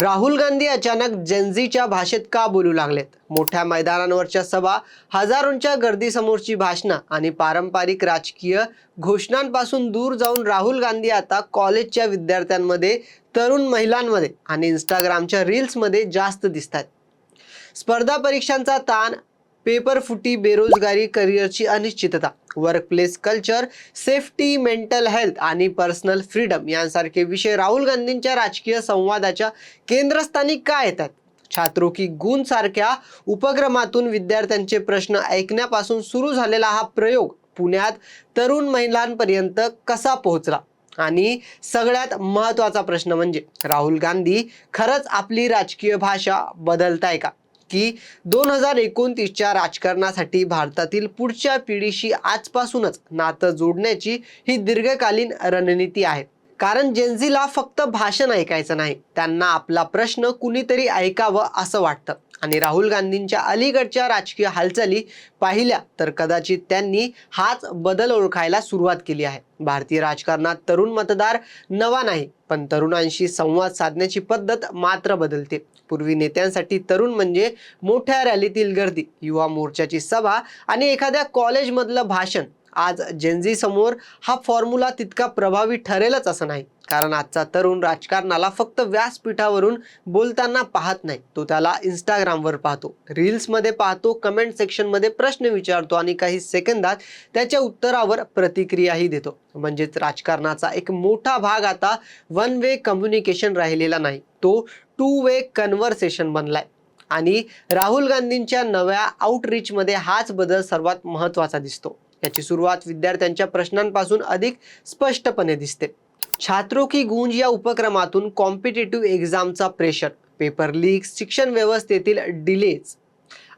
राहुल गांधी अचानक जेनझीच्या भाषेत का बोलू लागलेत? मोठ्या मैदानांवरच्या सभा, हजारोंच्या गर्दीसमोरची भाषणं आणि पारंपरिक राजकीय घोषणांपासून दूर जाऊन राहुल गांधी आता कॉलेजच्या विद्यार्थ्यांमध्ये, तरुण महिलांमध्ये आणि इंस्टाग्रामच्या रील्समध्ये जास्त दिसतात. स्पर्धा परीक्षांचा ताण, पेपर फुटी, बेरोजगारी, करिअरची अनिश्चितता, workplace culture, safety, mental health आणि पर्सनल फ्रीडम यांसारखे विषय राहुल गांधींच्या राजकीय संवादाच्या केंद्रस्थानी का येतात? छात्रों की गूंज सारख्या उपक्रमातून विद्यार्थ्यांचे प्रश्न ऐकण्यापासून सुरू झालेला हा प्रयोग पुण्यात तरुण महिलांपर्यंत कसा पोहोचला? आणि सगळ्यात महत्त्वाचा प्रश्न म्हणजे राहुल गांधी खरंच आपली राजकीय भाषा बदलताय का? की 2029च्या राजकारणासाठी भारतातील पुढच्या पिढीशी आजपासूनच नातं जोडण्याची ही दीर्घकालीन रणनीती आहे. कारण जेनझीला फक्त भाषण ऐकायचं नाही, त्यांना आपला प्रश्न कुणीतरी ऐकावं असं वाटतं. आणि राहुल गांधींच्या अलीकडच्या राजकीय हालचाली पाहिल्या तर कदाचित त्यांनी हाच बदल ओळखायला सुरुवात केली आहे. भारतीय राजकारणात तरुण मतदार नवा नाही, पण तरुणांशी संवाद साधण्याची पद्धत मात्र बदलते. पूर्वी नेत्यांसाठी तरुण म्हणजे मोठ्या रॅलीतील गर्दी, युवा मोर्चाची सभा आणि एखाद्या कॉलेजमधलं भाषण. आज जेनझी समोर हा फॉर्म्युला तितका प्रभावी ठरेलच असं नाही. कारण आजचा तरुण राजकारणाला फक्त व्यासपीठावरून बोलताना पाहत नाही, तो त्याला इंस्टाग्रामवर पाहतो, रील्समध्ये पाहतो, कमेंट सेक्शनमध्ये प्रश्न विचारतो आणि काही सेकंदात त्याच्या उत्तरावर प्रतिक्रियाही देतो. म्हणजेच राजकारणाचा एक मोठा भाग आता वन वे कम्युनिकेशन राहिलेला नाही, तो टू वे कन्व्हर्सेशन बनलाय. आणि राहुल गांधींच्या नव्या आउटरीचमध्ये हाच बदल सर्वात महत्त्वाचा दिसतो. याची सुरुवात विद्यार्थ्यांच्या प्रश्नांपासून अधिक स्पष्टपणे दिसते. छात्रों की गूंज या उपक्रमातून कॉम्पिटिटिव्ह एक्झामचा प्रेशर, पेपर लीक्स, शिक्षण व्यवस्थेतील डिलेज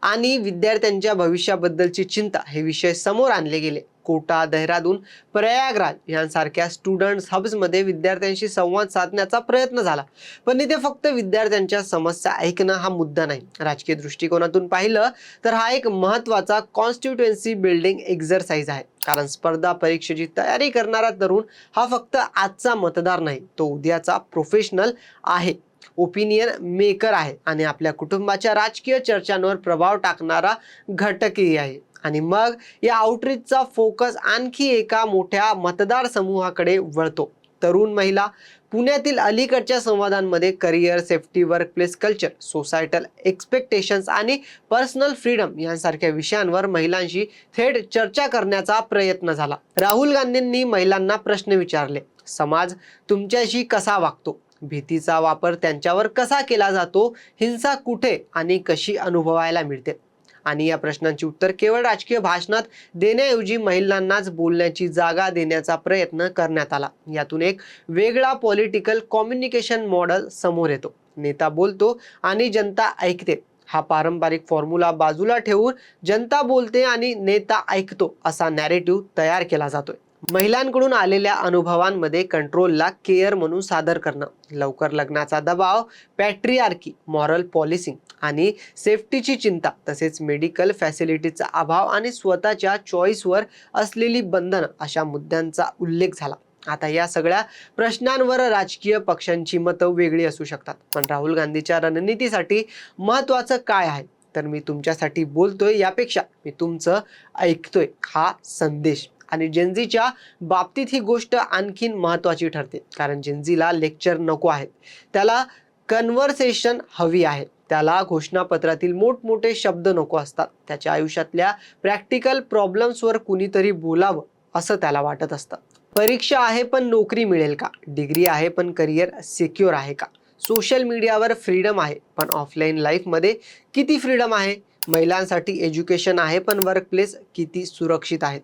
आणि विद्यार्थ्यांच्या भविष्याबद्दलची चिंता हे विषय समोर आणले गेले. कोटा, देहरादून, प्रयागराज यांसारख्या स्टुडंट्स हब्समध्ये विद्यार्थ्यांशी संवाद साधण्याचा प्रयत्न झाला. पण इथे फक्त विद्यार्थ्यांच्या समस्या ऐकणं हा मुद्दा नाही. राजकीय दृष्टिकोनातून पाहिलं तर हा एक महत्त्वाचा कॉन्स्टिट्युएन्सी बिल्डिंग एक्झरसाइज आहे. कारण स्पर्धा परीक्षेची तयारी करणारा तरुण हा फक्त आजचा मतदार नाही, तो उद्याचा प्रोफेशनल आहे, ओपिनियन मेकर आहे आणि आपल्या कुटुंबाच्या राजकीय चर्चांवर प्रभाव टाकणारा घटकही आहे. आणि मग या आउटरीचचा फोकस आणखी एका मोठ्या मतदार समूहाकडे वळतो. तरुण महिला. पुण्यातील अलीकडच्या संवादांमध्ये career, safety, workplace culture, societal expectations आणि पर्सनल फ्रीडम यांसारख्या विषयांवर महिलांशी थेट चर्चा करण्याचा प्रयत्न झाला. राहुल गांधींनी महिलांना प्रश्न विचारले. समाज तुमच्याशी कसा वागतो? भीतीचा वापर त्यांच्यावर कसा केला जातो? हिंसा कुठे आणि कशी अनुभवायला मिळते? आणि या प्रश्नांची उत्तर केवळ राजकीय भाषणात देण्याऐवजी महिलांनाच बोलण्याची जागा देण्याचा प्रयत्न करण्यात आला. यातून एक वेगळा पॉलिटिकल कम्युनिकेशन मॉडेल समोर येतो. नेता बोलतो आणि जनता ऐकते. हा पारंपरिक फॉर्म्युला बाजूला ठेवून जनता बोलते आणि नेता ऐकतो असा नॅरेटिव्ह तयार केला जातोय. महिलांकडून आलेल्या अनुभवांमध्ये कंट्रोलला केअर म्हणून सादर करणं, लवकर लग्नाचा दबाव, पॅट्रिआर्की, मॉरल पॉलिसिंग आणि सेफ्टीची चिंता, तसेच मेडिकल फॅसिलिटीचा अभाव आणि स्वतःच्या चॉईसवर असलेली बंधनं अशा मुद्द्यांचा उल्लेख झाला. आता या सगळ्या प्रश्नांवर राजकीय पक्षांची मतं वेगळी असू शकतात, पण राहुल गांधीच्या रणनीतीसाठी महत्त्वाचं काय आहे? तर मी तुमच्यासाठी बोलतोय यापेक्षा मी तुमचं ऐकतोय हा संदेश. आणि जेनझीच्या बाबतीत ही गोष्ट आणखीन महत्त्वाची ठरते. कारण जेनझीला लेक्चर नको आहेत, त्याला कन्व्हर्सेशन हवी आहे. त्याला घोषणापत्रातील मोठमोठे शब्द नको असतात. त्याच्या आयुष्यातल्या प्रॅक्टिकल प्रॉब्लेम्सवर कुणीतरी बोलावं असं त्याला वाटत असतं. परीक्षा आहे पण नोकरी मिळेल का? डिग्री आहे पण करिअर सिक्युअर आहे का? सोशल मीडियावर फ्रीडम आहे पण ऑफलाईन लाईफमध्ये किती फ्रीडम आहे? महिलांसाठी एज्युकेशन आहे पण वर्कप्लेस किती सुरक्षित आहेत?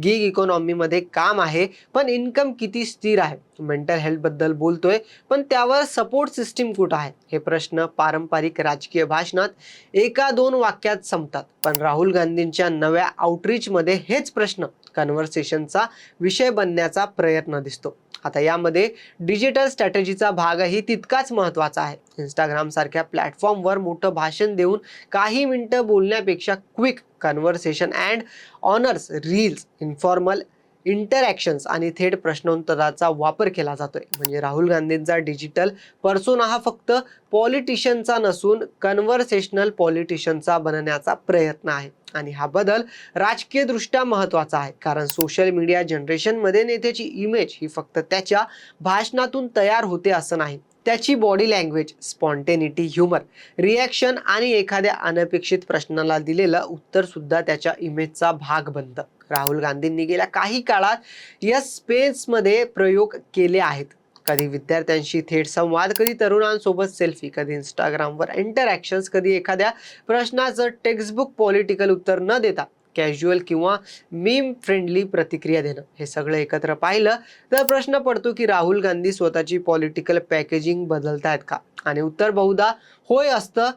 गिग इकॉनॉमीमध्ये काम आहे पण इन्कम किती स्थिर आहे? मेंटल हेल्थबद्दल बोलतोय पण त्यावर सपोर्ट सिस्टीम कुठं आहे? हे प्रश्न पारंपरिक राजकीय भाषणात एका दोन वाक्यात संपतात, पण राहुल गांधींच्या नव्या आउटरीचमध्ये हेच प्रश्न कन्व्हर्सेशनचा विषय बनण्याचा प्रयत्न दिसतो. आता यामध्ये डिजिटल स्ट्रॅटेजीचा भागही तितकाच महत्त्वाचा आहे. इंस्टाग्राम सारख्या प्लॅटफॉर्मवर मोठं भाषण देऊन काही मिनिटं बोलण्यापेक्षा quick conversation and honours reels, informal interactions आणि थेट प्रश्नोत्तराचा वापर केला जातोय. म्हणजे राहुल गांधींचा डिजिटल पर्सोना हा फक्त पॉलिटिशियनचा नसून कन्व्हर्सेशनल पॉलिटिशियनचा बनण्याचा प्रयत्न आहे. आणि हा बदल राजकीय दृष्ट्या महत्वाचा आहे, कारण सोशल मीडिया जनरेशनमध्ये नेत्याची इमेज ही फक्त त्याच्या भाषणातून तयार होते असं नाही. त्याची body language, spontaneity, humour, reaction आणि एखाद्या अनपेक्षित प्रश्नाला दिलेलं उत्तर सुद्धा त्याच्या इमेजचा भाग बनतं. राहुल गांधींनी गेल्या काही काळात या स्पेसमध्ये प्रयोग केले आहेत. कधी विद्यार्थ्यांशी थेट संवाद, कधी तरुणांसोबत सेल्फी, कधी इंस्टाग्रामवर इंटरॅक्शन्स, कधी एखाद्या प्रश्नाचं टेक्स्टबुक पॉलिटिकल उत्तर न देता कॅज्युअल किंवा मीम फ्रेंडली प्रतिक्रिया देणं. हे सगळं एकत्र पाहिलं तर प्रश्न पडतो की राहुल गांधी स्वतःची पॉलिटिकल पॅकेजिंग बदलतायत का? आणि उत्तर बहुधा होय असतं.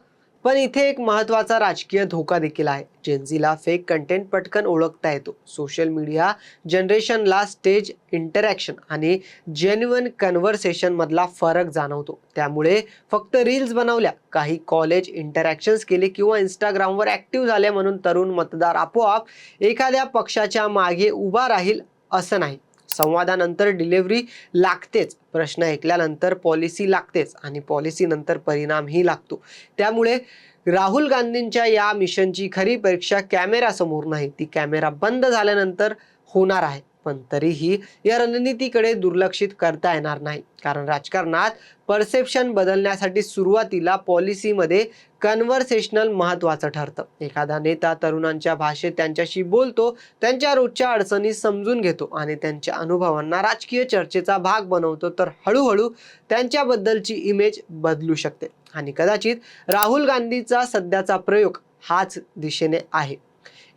पण इथे एक महत्वाचा राजकीय धोका देखील आहे. जेनझीला फेक कंटेंट पटकन ओळखता येतो. सोशल मीडिया जनरेशनला स्टेज इंटरॅक्शन आणि जेन्युइन कन्व्हर्सेशन मधला फरक जाणवतो. त्यामुळे फक्त रील्स बनवल्या, काही कॉलेज इंटरॅक्शन्स केले किंवा इंस्टाग्रामवर ऍक्टिव्ह झाले म्हणून तरुण मतदार आपोआप एखाद्या पक्षाच्या मागे उभा राहील असं नाही. संवादानंतर डिलिव्हरी लागतेच, प्रश्न ऐकल्यानंतर पॉलिसी लागतेच आणि पॉलिसी नंतर परिणामही लागतो. त्यामुळे राहुल गांधींच्या या मिशनची खरी परीक्षा कॅमेरासमोर नाही, ती कॅमेरा बंद झाल्यानंतर होणार आहे. पण तरीही या रणनीतीकडे दुर्लक्षित करता येणार नाही, कारण राजकारणात परसेप्शन बदलण्यासाठी सुरुवातीला पॉलिसीमध्ये कन्व्हर्सेशनल महत्वाचं ठरतं. एखादा नेता तरुणांच्या भाषेत त्यांच्याशी बोलतो, त्यांच्या रोजच्या अडचणी समजून घेतो आणि त्यांच्या अनुभवांना राजकीय चर्चेचा भाग बनवतो, तर हळूहळू त्यांच्याबद्दलची इमेज बदलू शकते. आणि कदाचित राहुल गांधीचा सध्याचा प्रयोग हाच दिशेने आहे.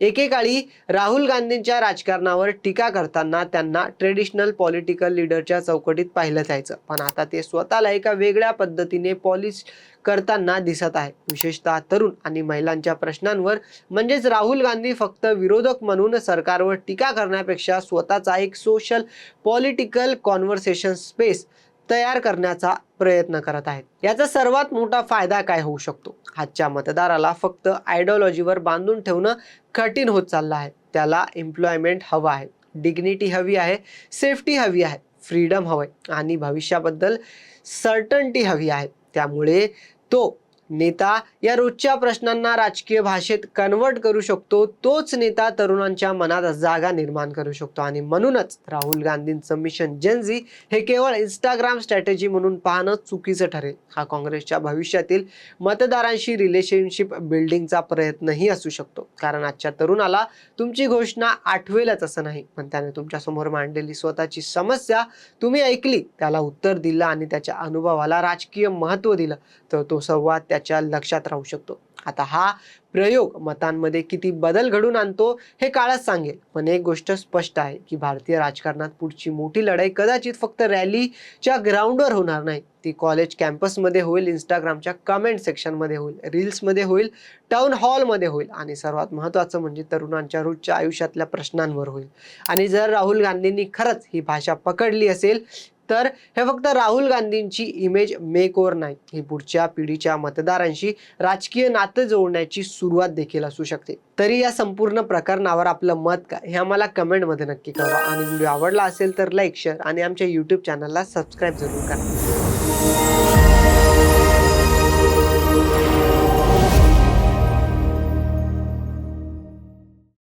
एकेकाळी राहुल गांधींच्या राजकारणावर टीका करताना त्यांना ट्रेडिशनल पॉलिटिकल लीडरच्या चौकटीत पाहिलं जायचं, पण आता ते स्वतःला एका वेगळ्या पद्धतीने पॉलिश करताना दिसत आहे, विशेषतः तरुण आणि महिलांच्या प्रश्नांवर. म्हणजेच राहुल गांधी फक्त विरोधक म्हणून सरकारवर टीका करण्यापेक्षा स्वतःचा एक सोशल पॉलिटिकल कॉन्व्हर्सेशन स्पेस तयार करण्याचा प्रयत्न करत आहेत. याचा सर्वात मोठा फायदा काय होऊ शकतो? आजच्या मतदाराला फक्त आयडिओलॉजीवर बांधून ठेवणं कठीण होत चाललं आहे. त्याला एम्प्लॉयमेंट हवं आहे, डिग्निटी हवी आहे, सेफ्टी हवी आहे, फ्रीडम हवंय आणि भविष्याबद्दल सर्टन्टी हवी आहे. त्यामुळे तो नेता या रोजच्या प्रश्नांना राजकीय भाषेत कन्वर्ट करू शकतो. तोच नेता तरुणांच्या मनात जागा निर्माण करू शकतो. आणि म्हणूनच राहुल गांधींचं मिशन जेनझी हे केवळ इंस्टाग्राम स्ट्रॅटेजी म्हणून पाहणं चुकीचं ठरेल. हा काँग्रेसच्या भविष्यातील मतदारांशी रिलेशनशिप बिल्डिंगचा प्रयत्नही असू शकतो, कारण आजच्या तरुणाला तुमची घोषणा आठवेलच असं नाही, पण त्याने तुमच्यासमोर मांडलेली स्वतःची समस्या तुम्ही ऐकली, त्याला उत्तर दिलं आणि त्याच्या अनुभवाला राजकीय महत्त्व दिलं, तर तो संवाद त्याच्या लक्षात राहू शकतो. आता हा प्रयोग मतांमध्ये किती बदल घडून आणतो हे काळच सांगेल. पण एक गोष्ट स्पष्ट आहे की भारतीय राजकारणात पुढची मोठी लढाई कदाचित फक्त रॅलीच्या ग्राउंडवर होणार नाही. ती कॉलेज कॅम्पसमध्ये होईल, इंस्टाग्रामच्या कमेंट सेक्शनमध्ये होईल, रील्समध्ये होईल, टाउन हॉलमध्ये होईल आणि सर्वात महत्त्वाचं म्हणजे तरुणांच्या रोजच्या आयुष्यातल्या प्रश्नांवर होईल. आणि जर राहुल गांधींनी खरंच ही भाषा पकडली असेल तर हे फक्त राहुल गांधींची इमेज मेक ओव्हर नाही, ही पुढच्या पिढीच्या मतदारांशी राजकीय नातं जोडण्याची सुरुवात देखील असू शकते. तरी या संपूर्ण प्रकरणावर आपलं मत काय हे आम्हाला कमेंटमध्ये नक्की कळवा. आणि व्हिडिओ आवडला असेल तर लाईक, शेअर आणि आमच्या यूट्यूब चॅनलला सबस्क्राईब जरूर करा.